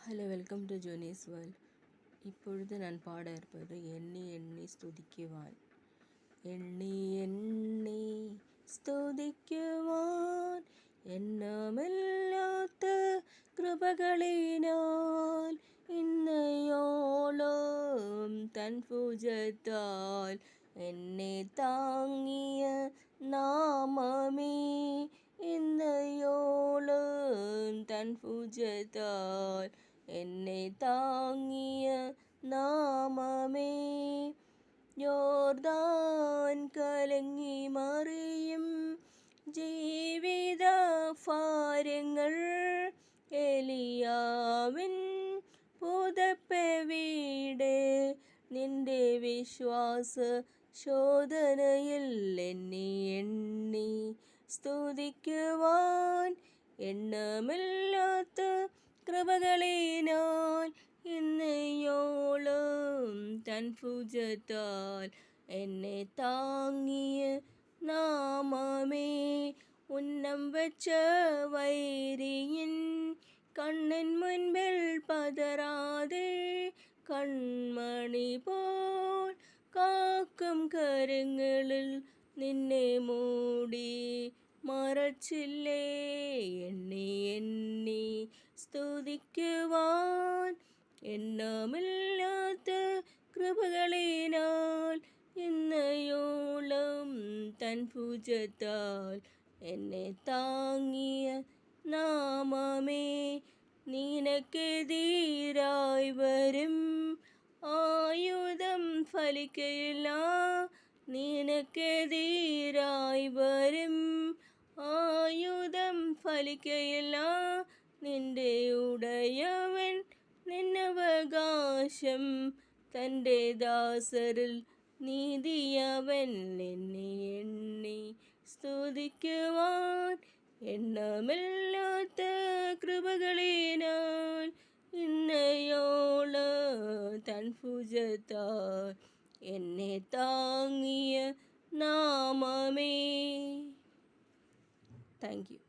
Hello, welcome to Joni's world. ഇപ്പോഴത്തെ ഞാൻ പാട ഇരുപ്പത് എണ്ണി എണ്ണി സ്തുതിക്കുവാൻ. എണ്ണി എണ്ണി സ്തുതിക്കുവാൻ എണ്ണമില്ലാത്ത കൃപകളിനാൽ ഇന്നയോളം തൻ പൂജത്താൽ എന്നെ താങ്ങിയ നാമമേ, ഇന്നയോളം തൻ പൂജത്താൽ എന്നെ താങ്ങിയ നാമമേ. യോർദാൻ കലങ്ങി മറിയും ജീവിത ഭാരങ്ങൾ എലിയാവിൻ പുതപ്പെവിടെ, നിന്റെ വിശ്വാസ ശോധനയിൽ എണ്ണി എണ്ണി സ്തുതിക്കുവാൻ എണ്ണമില്ലാത്ത കൃപകളിനാൽ ഇന്നയോളം തൻ ഭുജത്താൽ എന്നെ താങ്ങിയ നാമമേ. ഉന്നം വെച്ച വൈരിയിൻ കണ്ണിൻ മുൻപിൽ പതറാതെ കൺമണി പോൽ കാക്കും കരങ്ങളിൽ നിന്നെ മൂടി മറച്ചില്ലേ. എണ്ണി എണ്ണി സ്തുതിക്കുവാൻ എണ്ണമില്ലാത്ത കൃപകളിനാൽ ഇന്നയോളം തൻ ഭുജത്താൽ എന്നെ താങ്ങിയ നാമമേ. നിനക്കെതിരായി വരും ആയുധം ഫലിക്കയില്ല, നിനക്കെതിരായി വരും ആയുധം ഫലിക്കയില്ല. നിന്റെ ഉടയവൻ നിന്നവകാശം, തൻ്റെ ദാസരിൽ നീതിയവൻ. എണ്ണി എണ്ണി സ്തുതിക്കുവാൻ എണ്ണമില്ലാത്ത കൃപകളിനാൽ ഇന്നയോളം തൻ ഭുജത്താൽ എന്നെ താങ്ങിയ നാമമേ. Thank you.